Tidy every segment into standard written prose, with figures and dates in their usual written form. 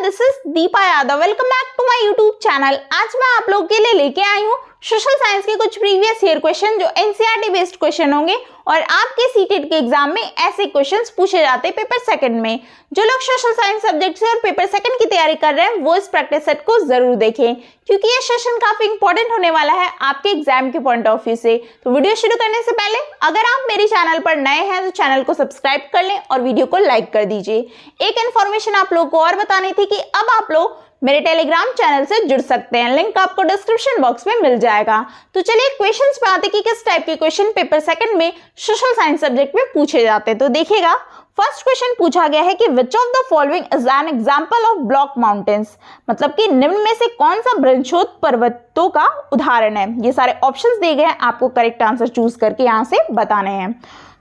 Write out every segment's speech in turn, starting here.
This is Deepa Yadav. Welcome back to my YouTube channel. आज मैं आप लोगों के लिए लेके आई हूँ सोशल साइंस के कुछ प्रीवियस ईयर क्वेश्चन जो एनसीईआरटी बेस्ड क्वेश्चन होंगे और आपके सीटेट के एग्जाम में ऐसे क्वेश्चंस पूछे जाते हैं पेपर सेकंड में। जो लोग सोशल साइंस सब्जेक्ट से और पेपर सेकंड की तैयारी कर रहे हैं वो इस प्रैक्टिस सेट को जरूर देखें क्योंकि ये सेशन काफी इंपॉर्टेंट होने वाला है आपके एग्जाम के पॉइंट ऑफ व्यू से। तो वीडियो शुरू करने से पहले अगर आप मेरे चैनल पर नए हैं तो चैनल को सब्सक्राइब कर लें और वीडियो को लाइक कर दीजिए। एक इन्फॉर्मेशन आप लोगों को और बतानी थी कि अब आप लोग मेरे टेलीग्राम चैनल से जुड़ सकते हैं, लिंक आपको डिस्क्रिप्शन बॉक्स में मिल जाएगा। तो चलिए क्वेश्चंस पे आते कि किस टाइप के क्वेश्चन पेपर सेकंड में सोशल साइंस सब्जेक्ट में पूछे जाते हैं। तो देखिएगा, फर्स्ट क्वेश्चन पूछा गया है कि which of the following is an example of block mountains, मतलब कि निम्न में से कौन सा बृहस्पति पर्वतों का उदाहरण है। ये सारे ऑप्शंस दिए गए हैं, आपको करेक्ट आंसर चूज करके यहाँ से बताने हैं।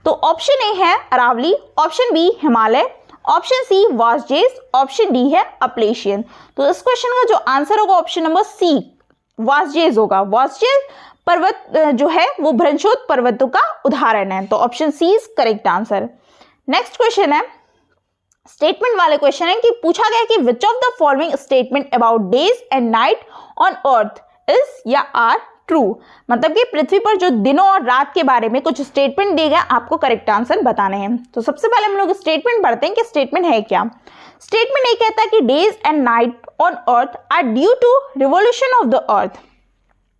तो ऑप्शन ए है Aravalli, option B Himalaya, option C Vosges, option D है अपलेशियन। तो इस क्वेश्चन का जो आंसर होगा ऑप्शन नंबर सी वासजेस होगा। वासजेस पर्वत जो है वो बृहस्पति पर्वतों का उदाहरण है। तो option C is correct answer. Next question है स्टेटमेंट वाले क्वेश्चन है कि पूछा गया कि which of the following statement about days and night on earth is or are true, मतलब कि पृथ्वी पर जो दिनों और रात के बारे में कुछ स्टेटमेंट दिए गए, आपको करेक्ट आंसर बताने हैं। तो सबसे पहले हम लोग स्टेटमेंट पढ़ते हैं कि स्टेटमेंट है क्या। स्टेटमेंट ये कहता है कि days and night on earth are due to revolution of the earth.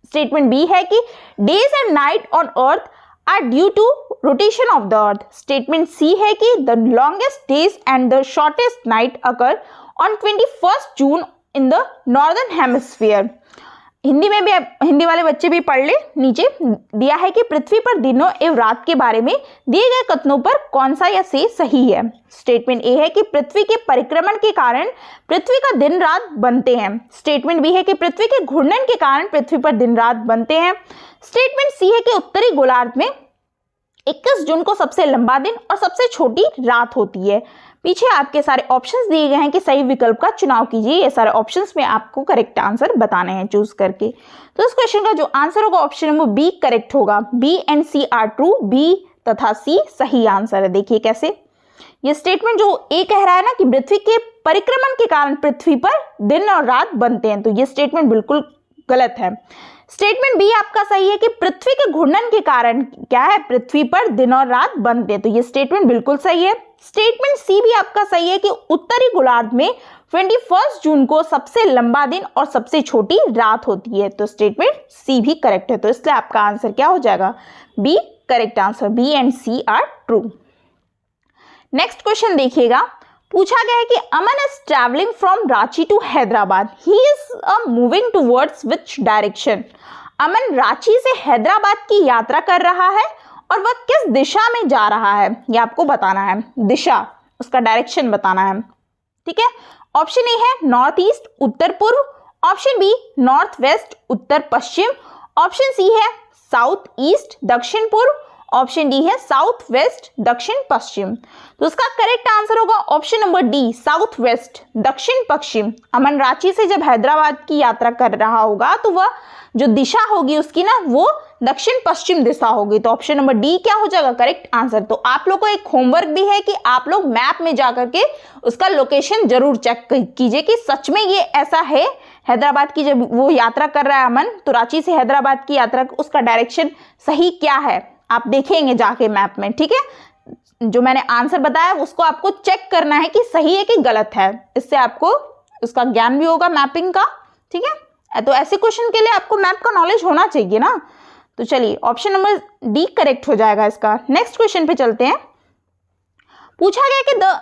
Statement B है कि days and night on earth are due to rotation of the earth. Statement C है कि the longest days and the shortest night occur on 21 June in the northern hemisphere. Hindi में भी हिंदी वाले बच्चे भी पढ़ ले, नीचे दिया है कि पृथ्वी पर दिनों एवं रात के बारे में दिए गए कथनों पर कौन सा या से सही है। स्टेटमेंट ए है कि पृथ्वी के परिक्रमण के कारण पृथ्वी का दिन रात बनते हैं। स्टेटमेंट बी है कि पृथ्वी के घूर्णन के कारण पृथ्वी पर दिन रात बनते हैं। स्टेटमेंट सी है कि उत्तरी गोलार्ध में 21 जून को सबसे लंबा दिन और सबसे छोटी रात होती है। पीछे आपके सारे ऑप्शंस दिए गए हैं कि सही विकल्प का चुनाव कीजिए। ये सारे ऑप्शंस में आपको करेक्ट आंसर बताने हैं चूज करके। तो इस क्वेश्चन का जो आंसर होगा ऑप्शन नंबर बी करेक्ट होगा। B and C are true, B तथा सी सही आंसर है। देखिए कैसे ये स्टेटमेंट जो ए कह रहा है ना कि पृथ्वी के परिक्रमण के कारण पृथ्वी पर दिन और रात बनते हैं, तो ये स्टेटमेंट बिल्कुल गलत है। स्टेटमेंट बी आपका सही है कि पृथ्वी के घूर्णन के कारण क्या है, पृथ्वी पर दिन और रात बनते हैं, तो ये स्टेटमेंट बिल्कुल सही है। स्टेटमेंट सी भी आपका सही है कि उत्तरी गोलार्ध में 21 जून को सबसे लंबा दिन और सबसे छोटी रात होती है, तो स्टेटमेंट सी भी करेक्ट है। तो इसलिए आपका आंसर क्या हो जाएगा, B correct answer. B and C are true. Next question देखिएगा, पूछा गया है कि Aman is travelling from Ranchi to Hyderabad, he is moving towards which direction. Aman Ranchi से हैदराबाद की यात्रा कर रहा है और वह किस दिशा में जा रहा है, ये आपको बताना है। दिशा, उसका डायरेक्शन बताना है, ठीक है। ऑप्शन ए है नॉर्थ ईस्ट उत्तर पूर्व, ऑप्शन बी नॉर्थ वेस्ट उत्तर पश्चिम, ऑप्शन सी है साउथ ईस्ट दक्षिण पूर्व, ऑप्शन डी है साउथ वेस्ट दक्षिण पश्चिम। तो उसका करेक्ट आंसर होगा option number D south west दक्षिण पश्चिम। अमन रांची से जब हैदराबाद की यात्रा कर रहा होगा तो वह जो दिशा होगी उसकी ना वो दक्षिण पश्चिम दिशा होगी। तो ऑप्शन नंबर डी क्या हो जाएगा, करेक्ट आंसर। तो आप लोग को एक होमवर्क भी है कि आप लोग मैप में जाकर के उसका लोकेशन जरूर चेक कीजिए कि सच में ये ऐसा है। हैदराबाद की जब वो यात्रा कर रहा है अमन, तो रांची से हैदराबाद की यात्रा उसका डायरेक्शन सही क्या है आप देखेंगे जाके मैप में, ठीक है। जो मैंने आंसर बताया उसको आपको चेक करना है कि सही है कि गलत है, इससे आपको उसका ज्ञान भी होगा मैपिंग का, ठीक है। तो ऐसे क्वेश्चन के लिए आपको मैप का नॉलेज होना चाहिए ना। तो चलिए ऑप्शन नंबर डी करेक्ट हो जाएगा इसका। नेक्स्ट क्वेश्चन पे चलते हैं। पूछा गया कि the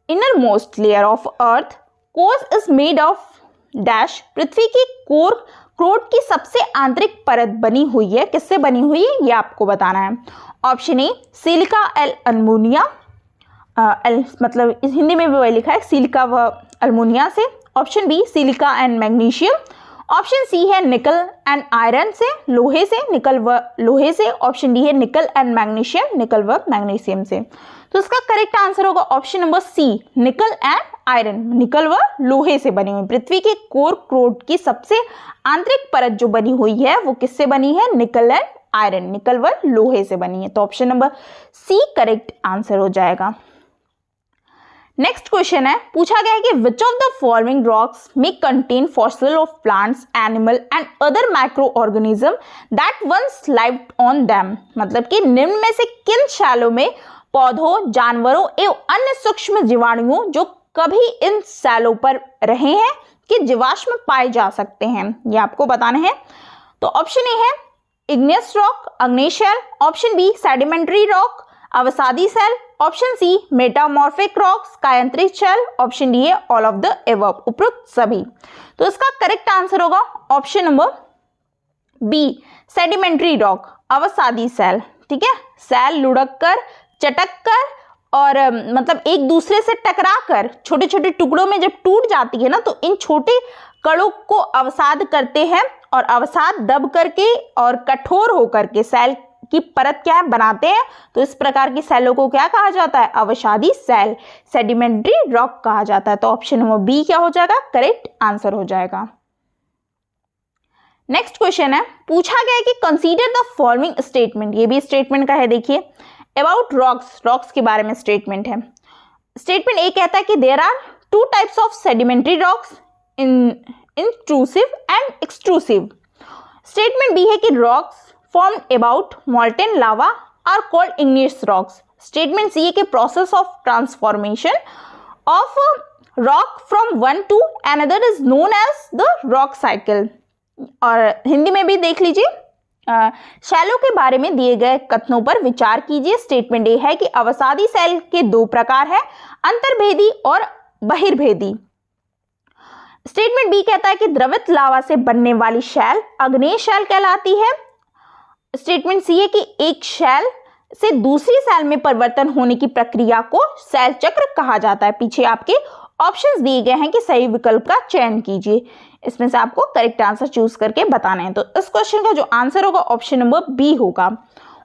inner most layer of earth core is made of dash, पृथ्वी की कोर क्रोट की सबसे आंतरिक परत बनी हुई है, किससे बनी हुई है ये आपको बताना है। ऑप्शन ए सिलिका एल अल्मुनिया, मतलब इस हिंदी में भी वही लिखा है सिलिका व अल्मुनिया से। Option B silica and magnesium, option C है निकल एंड आयरन से, लोहे से, निकल व लोहे से। ऑप्शन डी है निकल एंड मैग्नीशियम, निकल व मैग्नीशियम से। तो इसका करेक्ट आंसर होगा option number C nickel and iron, निकल व लोहे से बनी हुई। पृथ्वी के कोर क्रोट की सबसे आंतरिक परत जो बनी हुई है वो किससे बनी है, निकल एंड आयरन, निकल व लोहे से बनी है। तो option number C correct answer हो जाएगा। नेक्स्ट क्वेश्चन है, पूछा गया है कि which of the following rocks may contain fossil of plants, animal and other micro organism that once lived on them. मतलब कि निम्न में से किन शैलों में पौधों, जानवरों एवं अन्य सूक्ष्म जीवाणुओं जो कभी इन शैलों पर रहे हैं कि जीवाश्म पाए जा सकते हैं, ये आपको बताने हैं। तो ऑप्शन ए है इग्नियस रॉक, अग्नेय शैल, ऑप्शन बी सेडिमेंट्री रॉक, अवसादी सेल, ऑप्शन सी मेटामॉर्फिक रॉक्स, कायांतरित शैल, ऑप्शन डी है ऑल ऑफ द एबव, उपरोक्त सभी। तो इसका करेक्ट आंसर होगा option number B, sedimentary rock, अवसादी सेल। ठीक है, सेल लुढ़क कर, चटक कर और मतलब एक दूसरे से टकरा कर छोटे छोटे टुकड़ों में जब टूट जाती है ना, तो इन छोटे कणों को अवसाद करते हैं और अवसाद दब करके और कठोर होकर के सेल की परत क्या है बनाते हैं। तो इस प्रकार की सेलों को क्या कहा जाता है, अवसादी सेल, सेडिमेंट्री रॉक कहा जाता है। तो ऑप्शन नंबर बी क्या हो जाएगा, करेक्ट आंसर हो जाएगा। नेक्स्ट क्वेश्चन है, पूछा गया है कि कंसीडर द फॉलोइंग स्टेटमेंट, ये भी स्टेटमेंट का है, देखिए अबाउट रॉक्स, रॉक्स के बारे में स्टेटमेंट है। स्टेटमेंट ए कहता है कि there are two types of sedimentary rocks, intrusive and extrusive. Statement B है कि rocks formed about molten lava are called igneous rocks. Statement C है कि process of transformation of a rock from one to another is known as the rock cycle. और हिंदी में भी देख लीजिए, शैलों के बारे में दिए गए कथनों पर विचार कीजिए। स्टेटमेंट ए है कि अवसादी सेल के दो प्रकार है, अंतर्भेदी और बहिर्भेदी। स्टेटमेंट बी कहता है कि द्रवित लावा से बनने वाली शैल अग्नेय शैल कहलाती है। स्टेटमेंट सी है कि एक शैल से दूसरी शैल में परिवर्तन होने की प्रक्रिया को सेल चक्र कहा जाता है। पीछे आपके ऑप्शंस दिए गए हैं कि सही विकल्प का चयन कीजिए, इसमें से आपको करेक्ट आंसर चूज करके बताना है। तो इस क्वेश्चन का जो आंसर होगा ऑप्शन नंबर बी होगा।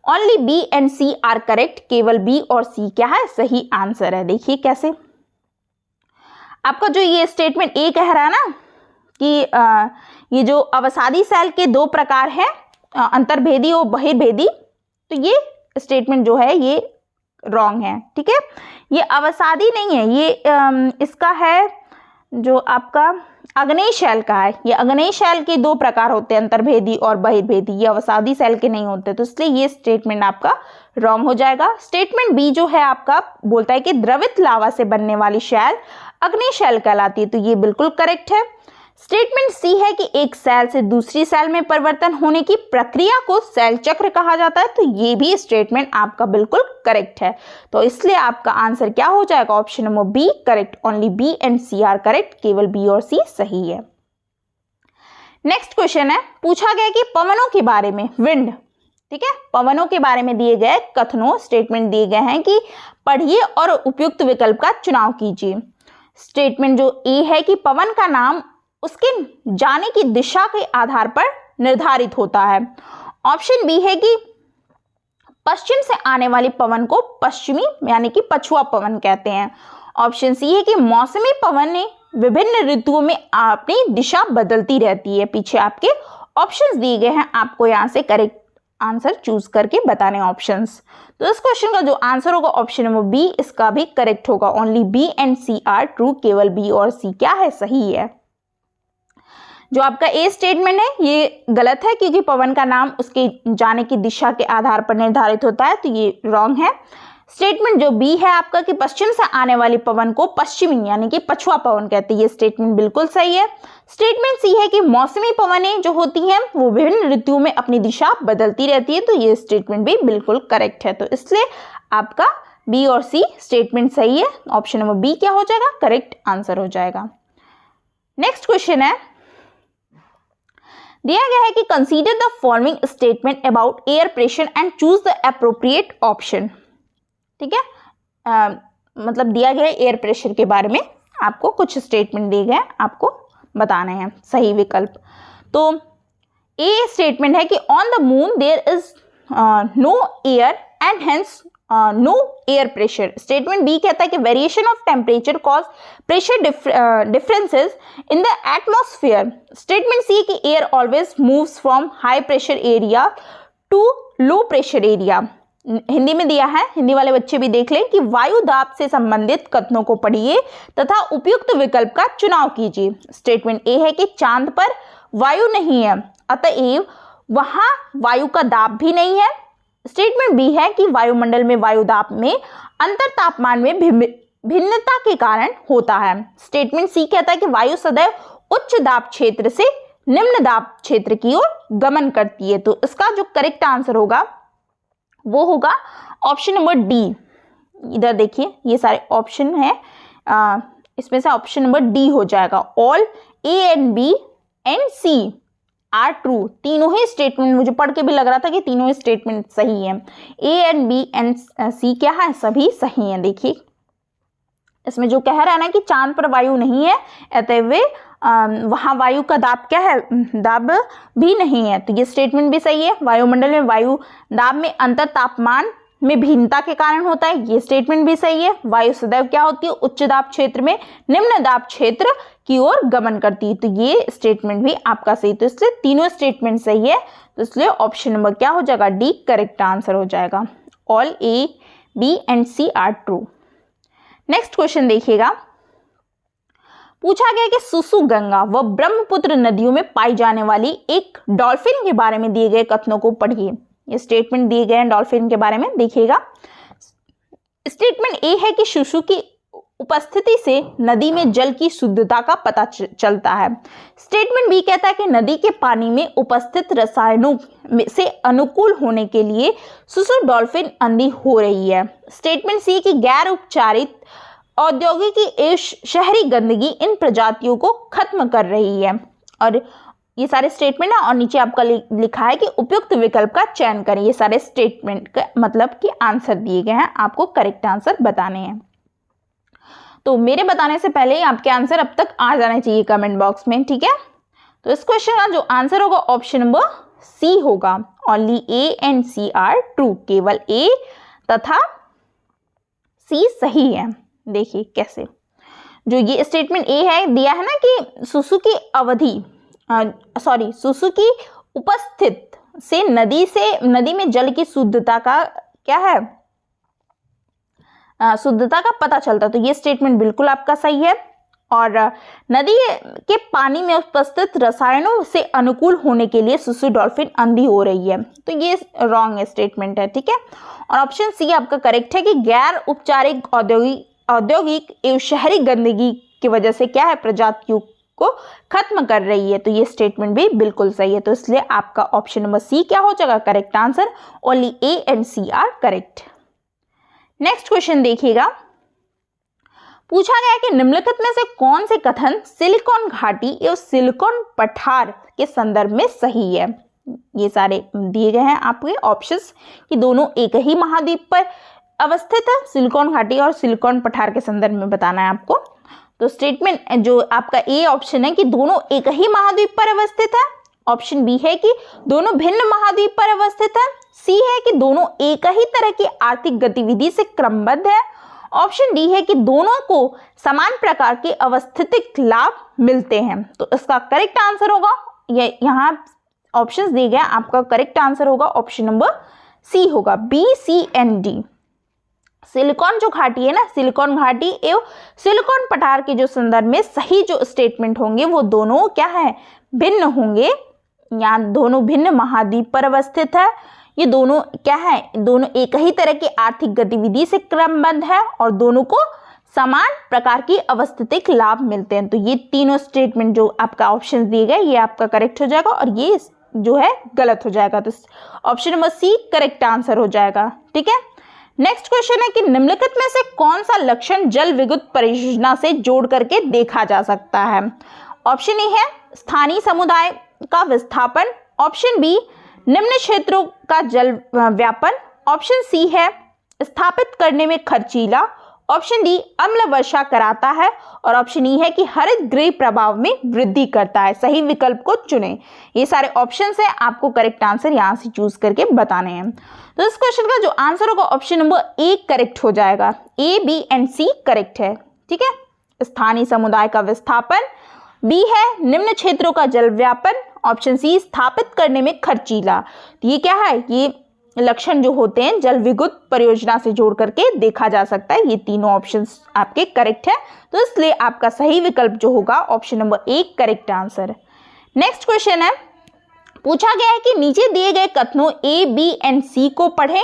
Only B and C are correct, केवल बी और सी क्या है, सही आंसर है। देखिए कैसे आपका जो ये स्टेटमेंट ए कह रहा है ना कि ये जो अवसादी सेल के दो प्रकार है, अंतर्भेदी और बहिर्भेदी, तो ये स्टेटमेंट जो है ये रॉन्ग है। ठीक है, ये अवसादी नहीं है, ये इसका है जो आपका अग्नेय शैल का है। ये अग्नेय शैल के दो प्रकार होते हैं, अंतर्भेदी और बहिर्भेदी, ये अवसादी सेल के नहीं होते, तो इसलिए ये स्टेटमेंट आपका रॉन्ग हो जाएगा। स्टेटमेंट बी जो है आपका बोलता है कि द्रवित लावा से बनने वाली शैल अग्नेय शैल कहलाती है, तो ये बिल्कुल करेक्ट है। स्टेटमेंट सी है कि एक सेल से दूसरी सेल में परिवर्तन होने की प्रक्रिया को सेल चक्र कहा जाता है, तो ये भी स्टेटमेंट आपका बिल्कुल करेक्ट है। तो इसलिए आपका आंसर क्या हो जाएगा, option number B correct. Only B and C are correct, केवल बी और सी सही है। नेक्स्ट क्वेश्चन है, पूछा गया कि पवनों के बारे में, विंड, ठीक है, पवनों के बारे में दिए गए कथनों, स्टेटमेंट दिए गए हैं कि पढ़िए और उपयुक्त विकल्प का चुनाव कीजिए। स्टेटमेंट जो ए है कि पवन का नाम उसके जाने की दिशा के आधार पर निर्धारित होता है। ऑप्शन बी है कि पश्चिम से आने वाली पवन को पश्चिमी यानी कि पछुआ पवन कहते हैं। ऑप्शन सी है कि मौसमी पवन ने विभिन्न ऋतुओं में अपनी दिशा बदलती रहती है। पीछे आपके ऑप्शंस दिए गए हैं, आपको यहाँ से करेक्ट आंसर चूज करके बताने ऑप्शंस। तो इस क्वेश्चन का जो आंसर होगा ऑप्शन नंबर बी, इसका भी करेक्ट होगा। Only B and C are true, केवल बी और सी क्या है, सही है। जो आपका ए स्टेटमेंट है ये गलत है, क्योंकि पवन का नाम उसके जाने की दिशा के आधार पर निर्धारित होता है, तो ये रॉन्ग है। स्टेटमेंट जो बी है आपका कि पश्चिम से आने वाली पवन को पश्चिमी यानी कि पछुआ पवन कहते हैं, ये स्टेटमेंट बिल्कुल सही है। स्टेटमेंट सी है कि मौसमी पवनें जो होती हैं वो विभिन्न ऋतुओं में अपनी दिशा बदलती रहती है, तो ये स्टेटमेंट भी बिल्कुल करेक्ट है। तो इसलिए आपका बी और सी स्टेटमेंट सही है। ऑप्शन नंबर बी क्या हो जाएगा, करेक्ट आंसर हो जाएगा। नेक्स्ट क्वेश्चन है, दिया गया है कि consider the following statement about air pressure and choose the appropriate option. ठीक है, मतलब दिया गया है एयर प्रेशर के बारे में, आपको कुछ स्टेटमेंट दिए गए हैं, आपको बताने हैं सही विकल्प। तो ए स्टेटमेंट है कि on the moon there is no air and hence no air pressure. Statement B कहता है कि variation of temperature cause pressure differences in the atmosphere. Statement C कि air always moves from high pressure area to low pressure area. Hindi में दिया है, हिंदी वाले बच्चे भी देख लें कि वायु दाब से संबंधित कथनों को पढ़िए तथा उपयुक्त विकल्प का चुनाव कीजिए। स्टेटमेंट ए है कि चांद पर वायु नहीं है, अतएव वहां वायु का दाब भी नहीं है। स्टेटमेंट बी है कि वायुमंडल में वायु दाब में अंतर तापमान में भिन्नता के कारण होता है। स्टेटमेंट सी कहता है कि वायु सदैव उच्च दाब क्षेत्र से निम्न दाब क्षेत्र की ओर गमन करती है। तो इसका जो करेक्ट आंसर होगा वो होगा ऑप्शन नंबर डी। इधर देखिए ये सारे ऑप्शन है, इसमें से ऑप्शन नंबर डी हो जाएगा। All A and B and C are true. तीनों ही स्टेटमेंट, मुझे पढ़ के भी लग रहा था कि तीनों ही स्टेटमेंट सही है। ए एंड बी एंड सी क्या है, सभी सही हैं। देखिए इसमें जो कह रहा है ना कि चांद पर वायु नहीं है, अतएव वहां वायु का दाब क्या है, दाब भी नहीं है। तो ये स्टेटमेंट भी सही है। वायुमंडल में वायु दाब में अंतर तापमान में भिन्नता के कारण होता है, ये स्टेटमेंट भी सही है। वायु सदैव क्या होती है, उच्च दाब क्षेत्र में निम्न दाब क्षेत्र की ओर गमन करती है। तो ये स्टेटमेंट भी आपका सही। तो इसलिए तीनों स्टेटमेंट सही है, तो इसलिए ऑप्शन नंबर क्या हो जाएगा, डी करेक्ट आंसर हो जाएगा। All A B and C are true. Next question देखिएगा, पूछा गया कि सुसु गंगा व ब्रह्मपुत्र नदियों में पाई जाने वाली एक डॉल्फिन के बारे में दिए गए कथनों को पढ़िए। ये स्टेटमेंट दिए गए हैं डॉल्फिन के बारे में, देखिएगा। स्टेटमेंट ए है कि सुसु की उपस्थिति से नदी में जल की शुद्धता का पता चलता है। स्टेटमेंट बी कहता है कि नदी के पानी में उपस्थित रसायनों से अनुकूल होने के लिए सुसु डॉल्फिन अंधी हो रही है। स्टेटमेंट सी कि गैर उपचारित औद्योगिक एवं शहरी गंदगी इन प्रजातियों को खत्म कर रही है। और ये सारे स्टेटमेंट है और नीचे आपका लिखा है कि उपयुक्त विकल्प का चयन करें। ये सारे स्टेटमेंट का मतलब कि आंसर दिए गए हैं, आपको करेक्ट आंसर बताने हैं। तो मेरे बताने से पहले ही आपके आंसर अब तक आ जाने चाहिए कमेंट बॉक्स में, ठीक है। तो इस क्वेश्चन का जो आंसर होगा ऑप्शन नंबर सी होगा। Only A and C are true. केवल ए तथा सी सही है। देखिए कैसे, जो ये स्टेटमेंट ए है दिया है ना कि सुसु की अवधि सुसु की उपस्थित से नदी में जल की शुद्धता का क्या है, शुद्धता का पता चलता। तो ये स्टेटमेंट बिल्कुल आपका सही है। और नदी के पानी में उपस्थित रसायनों से अनुकूल होने के लिए सुसु डॉल्फिन अंधी हो रही है, तो ये रॉन्ग स्टेटमेंट है, ठीक है। और ऑप्शन सी आपका करेक्ट है कि गैर उपचारिक औद्योगिक एवं शहरी गंदगी की वजह से क्या है, प्रजातियों को खत्म कर रही है। तो ये स्टेटमेंट भी बिल्कुल सही है। तो इसलिए आपका ऑप्शन नंबर सी क्या हो जाएगा, correct answer. Only A and C are correct. Next question देखिएगा, पूछा गया कि निम्नलिखित में से कौन से कथन सिलिकॉन घाटी एवं सिलिकॉन पठार के संदर्भ में सही है। ये सारे दिए गए हैं आपके ऑप्शंस कि दोनों एक ही महाद्वीप पर अवस्थित है। सिलिकॉन घाटी और सिलिकॉन पठार के संदर्भ में बताना है आपको। तो स्टेटमेंट जो आपका ए ऑप्शन है कि दोनों एक ही महाद्वीप पर अवस्थित है। ऑप्शन बी है कि दोनों भिन्न महाद्वीप पर अवस्थित है। सी है कि दोनों एक ही तरह की आर्थिक गतिविधि से क्रमबद्ध है। ऑप्शन डी है कि दोनों को समान प्रकार के अवस्थितिक लाभ मिलते हैं। तो इसका करेक्ट आंसर होगा, ये यहाँ ऑप्शंस दिए गए, आपका करेक्ट आंसर होगा ऑप्शन नंबर सी होगा, B C and D. Silicon जो घाटी है ना, सिलिकॉन घाटी एवं सिलिकॉन पठार के जो संदर्भ में सही जो स्टेटमेंट होंगे वो दोनों क्या है, भिन्न होंगे। यहाँ दोनों भिन्न महाद्वीप पर अवस्थित है। ये दोनों क्या है, दोनों एक ही तरह की आर्थिक गतिविधि से क्रमबद्ध है और दोनों को समान प्रकार की अवस्थितिक लाभ मिलते हैं। तो ये तीनों स्टेटमेंट जो आपका ऑप्शन दिए गए ये आपका करेक्ट हो जाएगा और ये जो है गलत हो जाएगा। तो option number C correct answer हो जाएगा, ठीक है। नेक्स्ट क्वेश्चन है कि निम्नलिखित में से कौन सा लक्षण जल विद्युत परियोजना से जोड़ करके देखा जा सकता है। ऑप्शन ए है स्थानीय समुदाय का विस्थापन। ऑप्शन बी निम्न क्षेत्रों का जल व्यापन। ऑप्शन सी है स्थापित करने में खर्चीला। ऑप्शन डी अम्ल वर्षा कराता है और ऑप्शन ई है कि हरित गृह प्रभाव में वृद्धि करता है। सही विकल्प को चुनें। ये सारे ऑप्शंस हैं, आपको करेक्ट आंसर यहां से चूज करके बताने हैं। तो इस क्वेश्चन का जो आंसर होगा ऑप्शन नंबर ए करेक्ट हो जाएगा। A B and C correct है, ठीक है। स्थानीय समुदाय का विस्थापन, बी है निम्न क्षेत्रों का जल व्यापन, ऑप्शन सी स्थापित करने में खर्चीला। तो ये क्या है, ये लक्षण जो होते हैं जल विद्युत परियोजना से जोड़ करके देखा जा सकता है। ये तीनों ऑप्शंस आपके करेक्ट है, तो इसलिए आपका सही विकल्प जो होगा option number 1 correct answer. Next question है, पूछा गया है कि नीचे दिए गए कथनों ए, बी एंड सी को पढ़ें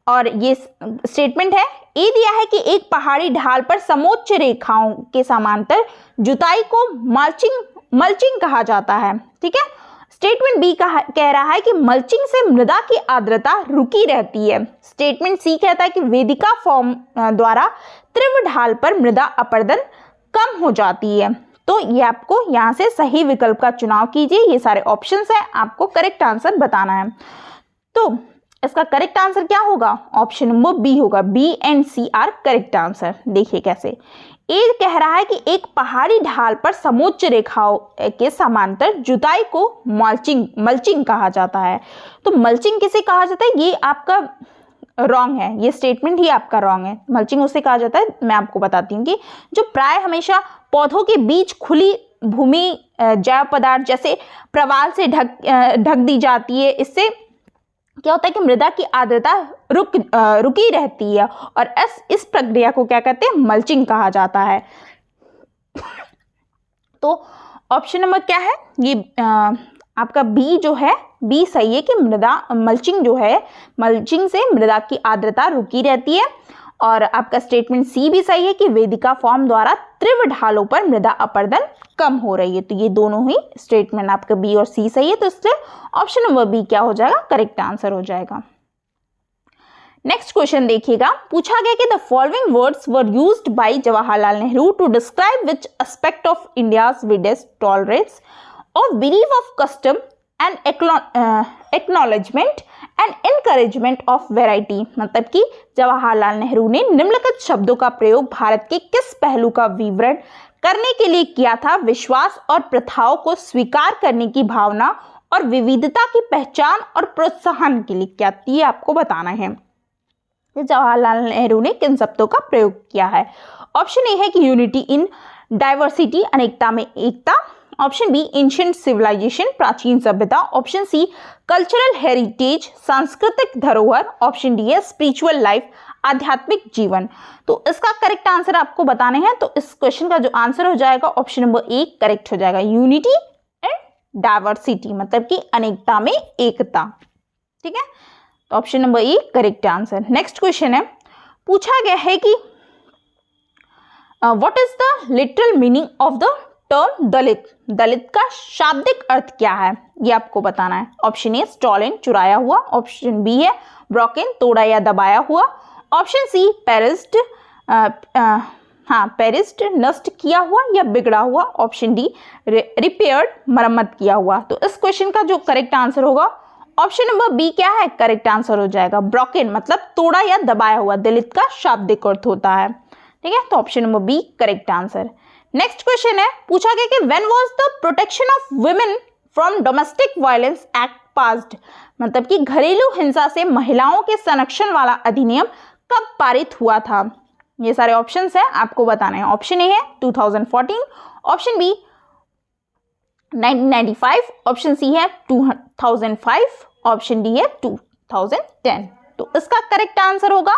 और ये स्टेटमेंट है। ए दिया है कि एक पहाड़ी ढाल पर समोच्च रेखाओं के समांतर जुताई को मल्चिंग कहा जाता है। ठीक है। स्टेटमेंट बी कह रहा है कि मल्चिंग से मृदा की आर्द्रता रुकी रहती है। स्टेटमेंट सी कहता है कि वेदिका फॉर्म द्वारा तीव्र ढाल पर मृदा अपरदन कम हो जाती है। तो ये आपको यहाँ से सही विकल्प का चुनाव कीजिए। ये सारे ऑप्शंस हैं, आपको करेक्ट आंसर बताना है। तो इसका करेक्ट आंसर क्या होगा? ऑप्शन नंबर बी होगा। B and C are correct answer. देखिए कैसे। ए कह रहा है कि एक पहाड़ी ढाल पर समोच्च रेखाओं के समांतर जुताई को मल्चिंग कहा जाता है। तो मल्चिंग किसे कहा जाता है? ये आपका रॉन्ग है, ये स्टेटमेंट ही आपका रॉन्ग है। मल्चिंग उसे कहा जाता है, मैं आपको बताती हूँ कि जो प्राय हमेशा पौधों के बीच खुली भूमि जैव पदार्थ जैसे प्रवाल से ढक दी जाती है। इससे क्या होता है कि मृदा की आर्द्रता रुकी रहती है और इस प्रक्रिया को क्या कहते हैं? मल्चिंग कहा जाता है। तो ऑप्शन नंबर क्या है? ये आपका बी जो है, बी सही है कि मल्चिंग से मृदा की आर्द्रता रुकी रहती है। और आपका स्टेटमेंट सी भी सही है कि वेदिका फॉर्म द्वारा तीव्र ढालों पर मृदा अपरदन कम हो रही है। तो ये दोनों ही स्टेटमेंट आपका बी और सी सही है, तो इसलिए ऑप्शन नंबर बी क्या हो जाएगा? करेक्ट आंसर हो जाएगा। नेक्स्ट क्वेश्चन देखिएगा। पूछा गया कि the following words were used by Jawaharlal Nehru to describe which aspect of India's widest tolerance of belief of custom and acknowledgement and encouragement of variety. मतलब कि जवाहरलाल नेहरू ने निम्नलिखित शब्दों का प्रयोग भारत के किस पहलू का विवरण करने के लिए किया था? विश्वास और प्रथाओं को स्वीकार करने की भावना और विविधता की पहचान और प्रोत्साहन के लिए क्या? ये आपको बताना है जवाहरलाल नेहरू ने किन शब्दों का प्रयोग किया है। ऑप्शन ए है कि यूनिटी इन डाइवर्सिटी, अनेकता में एकता। ऑप्शन बी एंशिएंट सिविलाइजेशन, प्राचीन सभ्यता। ऑप्शन सी कल्चरल हेरिटेज, सांस्कृतिक धरोहर। ऑप्शन डी है स्पिरिचुअल लाइफ, आध्यात्मिक जीवन। तो इसका करेक्ट आंसर आपको बताने हैं। तो इस क्वेश्चन का जो आंसर हो जाएगा ऑप्शन नंबर 1 करेक्ट हो जाएगा। यूनिटी एंड डाइवर्सिटी मतलब कि अनेकता में एकता। ठीक है, तो option number 1 correct answer. Next question है, पूछा गया है कि what is the literal meaning of the term Dalit? Dalit का शाब्दिक अर्थ क्या है, ये आपको बताना है। ऑप्शन ए स्टॉलन, चुराया हुआ। ऑप्शन बी है ब्रोकन, तोड़ा या दबाया हुआ। ऑप्शन सी पेरिस्ड, पेरिस्ड, नष्ट किया हुआ या बिगड़ा हुआ। ऑप्शन डी रिपेयर्ड, मरम्मत किया हुआ। तो इस क्वेश्चन का जो करेक्ट आंसर होगा ऑप्शन नंबर बी क्या है? करेक्ट आंसर हो जाएगा ब्रोकन, मतलब तोड़ा या दबाया हुआ दलित का शाब्दिक अर्थ होता है। ठीक है, तो option number B correct answer. Next question है, पूछा गया कि when was the protection of women from domestic violence act passed? मतलब कि घरेलू हिंसा से महिलाओं के संरक्षण वाला अधिनियम कब पारित हुआ था? ये सारे ऑप्शंस हैं, आपको बताना है। ऑप्शन ए है 2014, ऑप्शन बी 1995, ऑप्शन सी है 2005, ऑप्शन डी है 2010। तो इसका करेक्ट आंसर होगा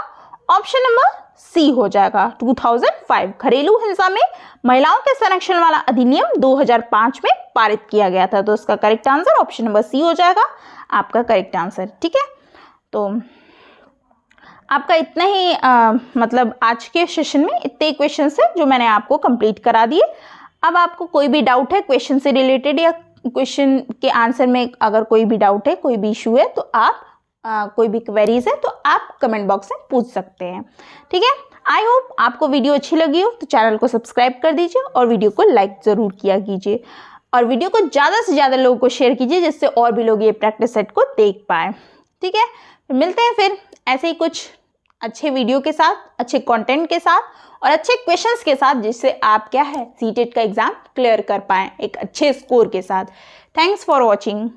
ऑप्शन नंबर सी हो जाएगा 2005। घरेलू हिंसा में महिलाओं के संरक्षण वाला अधिनियम 2005 में पारित किया गया था। तो इसका correct answer option number C हो जाएगा आपका करेक्ट आंसर। ठीक है, तो आपका इतना ही मतलब आज के सेशन में इतने क्वेश्चन है जो मैंने आपको कंप्लीट करा दिए। अब आपको कोई भी डाउट है क्वेश्चन से रिलेटेड या क्वेश्चन के आंसर में अगर कोई भी डाउट है, कोई भी इशू है, तो आप कोई भी क्वेरीज है तो आप कमेंट बॉक्स में पूछ सकते हैं। ठीक है, आई होप आपको वीडियो अच्छी लगी हो तो चैनल को सब्सक्राइब कर दीजिए और वीडियो को लाइक ज़रूर किया कीजिए और वीडियो को ज़्यादा से ज़्यादा लोगों को शेयर कीजिए जिससे और भी लोग ये प्रैक्टिस सेट को देख पाएँ। ठीक है, मिलते हैं फिर ऐसे ही कुछ अच्छे वीडियो के साथ, अच्छे कंटेंट के साथ और अच्छे क्वेश्चंस के साथ, जिससे आप क्या है सीटेट का एग्ज़ाम क्लियर कर पाएँ एक अच्छे स्कोर के साथ। Thanks for watching.